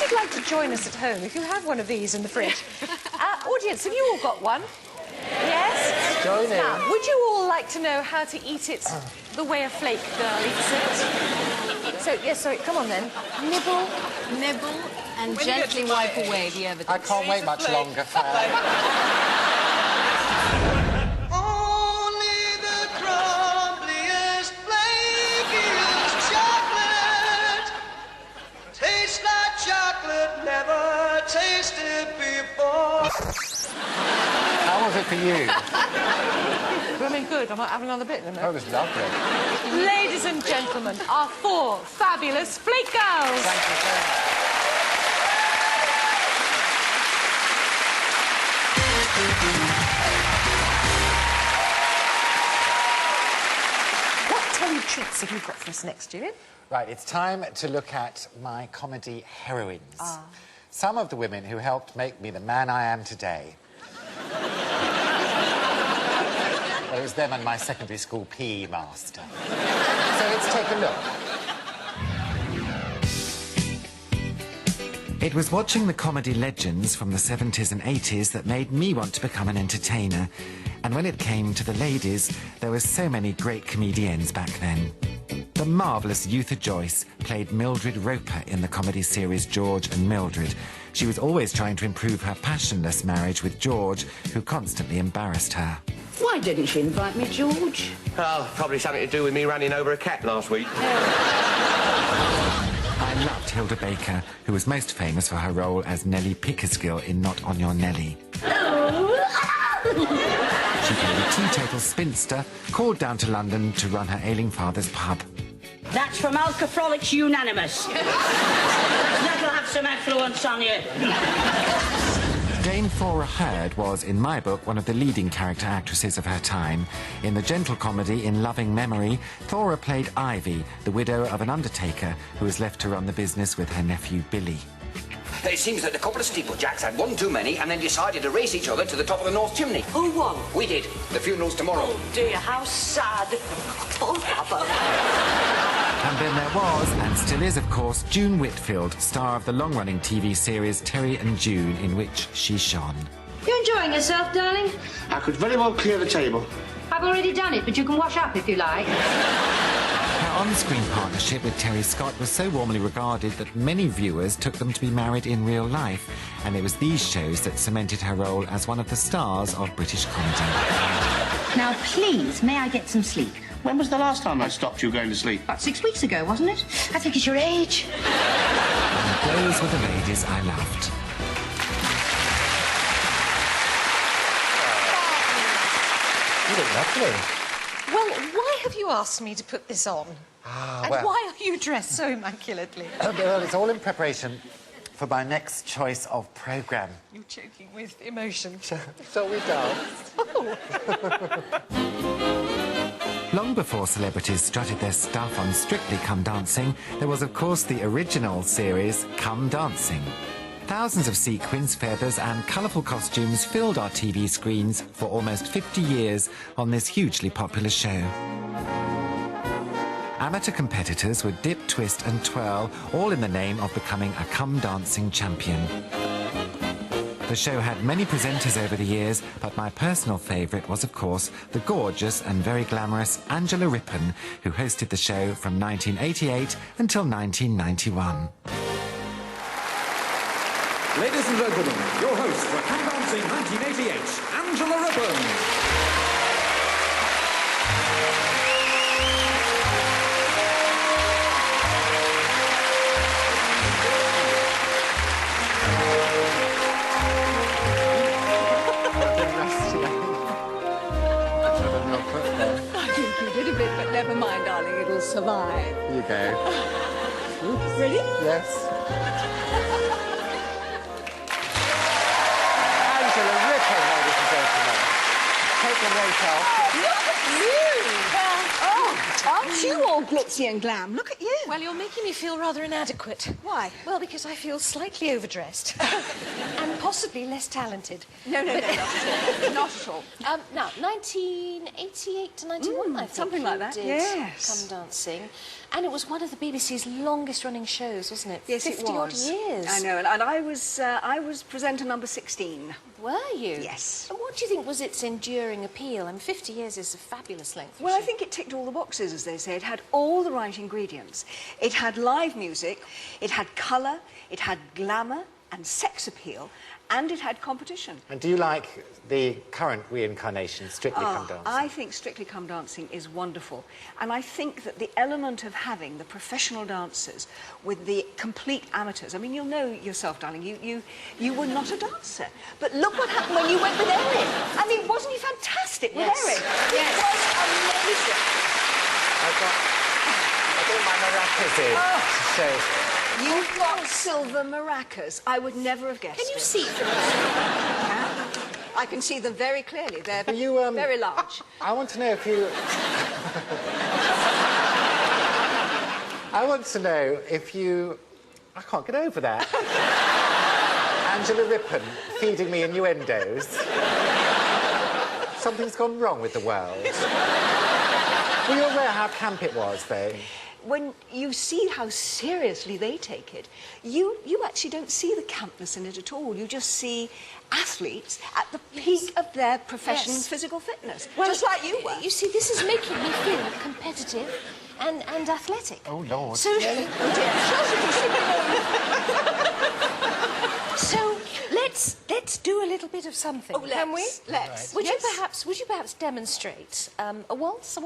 you'd like to join us at home, if you have one of these in the fridge. Audience, have you all got one? Yes? Join in. Now, would you all like to know how to eat it the way a flake girl eats it? So, yes, sorry, come on then. Nibble. Nibble and gently wipe away the evidence. I can't wait much longer, Fern. How was it for you? Blooming good. I'm not having another bit in a minute. Oh, it was lovely. Ladies and gentlemen, our 4 fabulous flake girls. Thank you very much. What telly treats have you got for us next, Julian? Right, it's time to look at my comedy heroines. Some of the women who helped make me the man I am today. Well, it was them and my secondary school PE master. So let's take a look. It was watching the comedy legends from the 70s and 80s that made me want to become an entertainer. And when it came to the ladies, there were so many great comedians back then. The marvellous Eutha Joyce played Mildred Roper in the comedy series George and Mildred. She was always trying to improve her passionless marriage with George, who constantly embarrassed her. Why didn't she invite me, George? Oh, probably something to do with me running over a cat last week. I loved Hilda Baker, who was most famous for her role as Nellie Pickersgill in Not On Your Nellie. She played a teetotal spinster, called down to London to run her ailing father's pub. That's from Alka Frolics Unanimous. That'll have some influence on you. Dame Thora Hird was, in my book, one of the leading character actresses of her time. In the gentle comedy In Loving Memory, Thora played Ivy, the widow of an undertaker who was left to run the business with her nephew Billy. It seems that a couple of steeplejacks had one too many and then decided to race each other to the top of the North Chimney. Who won? We did. The funeral's tomorrow. Oh, dear, how sad. Poor Papa. And then there was, and still is, of course, June Whitfield, star of the long-running TV series Terry and June, in which she shone. You enjoying yourself, darling? I could very well clear the table. I've already done it, but you can wash up if you like. Her on-screen partnership with Terry Scott was so warmly regarded that many viewers took them to be married in real life, and it was these shows that cemented her role as one of the stars of British comedy. Now, please, may I get some sleep? When was the last time I stopped you going to sleep? About 6 weeks ago, wasn't it? I think it's your age. And those were the ladies I loved. You look lovely. Well, why have you asked me to put this on? And why are you dressed so immaculately? Well, it's all in preparation for my next choice of programme. You're choking with emotion. Shall we dance? Long before celebrities strutted their stuff on Strictly Come Dancing, there was, of course, the original series Come Dancing. Thousands of sequins, feathers and colourful costumes filled our TV screens for almost 50 years on this hugely popular show. Amateur competitors would dip, twist and twirl, all in the name of becoming a Come Dancing champion. The show had many presenters over the years, but my personal favourite was, of course, the gorgeous and very glamorous Angela Rippon, who hosted the show from 1988 until 1991. Ladies and gentlemen, your host for Come Dancing 1988, Angela Rippon. I think you did a bit, but never mind, darling, it'll survive. Here you go. Ready? Yes. Angela Rippon, ladies and gentlemen. Take the weight off. Look at you! Oh, Aren't you all glitzy and glam? Look at you. Well, you're making me feel rather inadequate. Why? Well, because I feel slightly overdressed. And possibly less talented. No, not at all. Not at all. Now, 1988 to 91, I think. Something like that, did yes. Come Dancing. And it was one of the BBC's longest-running shows, wasn't it? Yes, 50 it was. odd years. I know, and I was presenter number 16. Were you? Yes. And what do you think was its enduring appeal? I mean, 50 years is a fabulous length. Well, I think it ticked all the boxes, as they say. It had all the right ingredients. It had live music, it had colour, it had glamour and sex appeal, and it had competition. And do you like the current reincarnation, Strictly Come Dancing? I think Strictly Come Dancing is wonderful. And I think that the element of having the professional dancers with the complete amateurs, I mean, you'll know yourself, darling, you were not a dancer. But look what happened when you went with Erin. I mean, wasn't he fantastic with Erin? Yes. It was amazing. I got my maracas in to show. You've got silver maracas. I would never have guessed Can you it. see them? I can see them very clearly. They're You, very large. I want to know if you... I want to know if you... I can't get over that. Angela Rippon feeding me innuendos. Something's gone wrong with the world. Were you aware how camp it was, though? When you see how seriously they take it, you actually don't see the campness in it at all. You just see athletes at the peak of their professional physical fitness, Well, just like you were. You see, this is making me feel competitive and athletic. Oh, Lord. So, so let's do a little bit of something, can we? Let's. Would you perhaps demonstrate a waltz?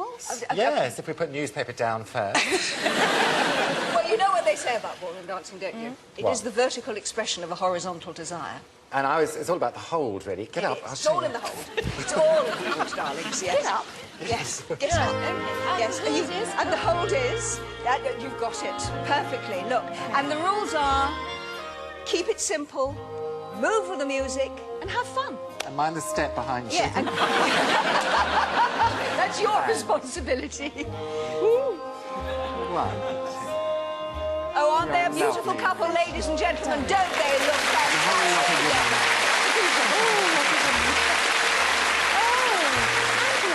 Yes, if we put newspaper down first. Well, you know what they say about ballroom dancing, don't you? It What? is the vertical expression of a horizontal desire. And it's all about the hold, really. Get up, I'll It's show all you. in the hold. It's all in the hold, darlings. Yes. Get up. Yes, get up. Yes, And the hold is? and the hold is. You've got it perfectly. Look, and the rules are: keep it simple, move with the music, and have fun. And mind the step behind you. Yeah, and that's your responsibility. One. Oh, aren't they a You're beautiful lovely. couple, ladies and gentlemen? Don't they look fantastic?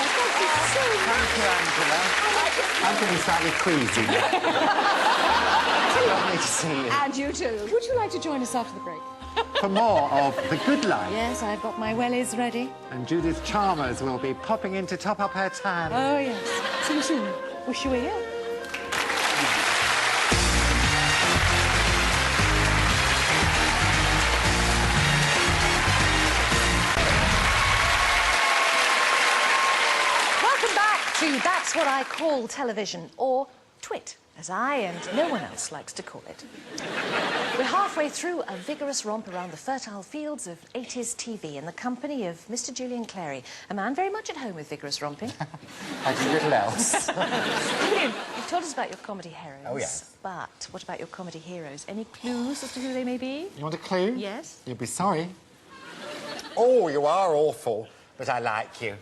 Thank you, Angela. I'm feeling slightly queasy now. Lovely to see you. And you too. Would you like to join us after the break? For more of The Good Life. Yes, I've got my wellies ready. And Judith Chalmers will be popping in to top up her tan. Oh, yes. See you soon. Wish you were here. Welcome back to That's What I Call Television, or TWIT, as I and no one else likes to call it. We're halfway through a vigorous romp around the fertile fields of 80s TV in the company of Mr. Julian Clary, a man very much at home with vigorous romping. I do little else. Julian, you've told us about your comedy heroines. Oh, yes. But what about your comedy heroes? Any clues as to who they may be? You want a clue? Yes. You'll be sorry. Oh, you are awful, but I like you.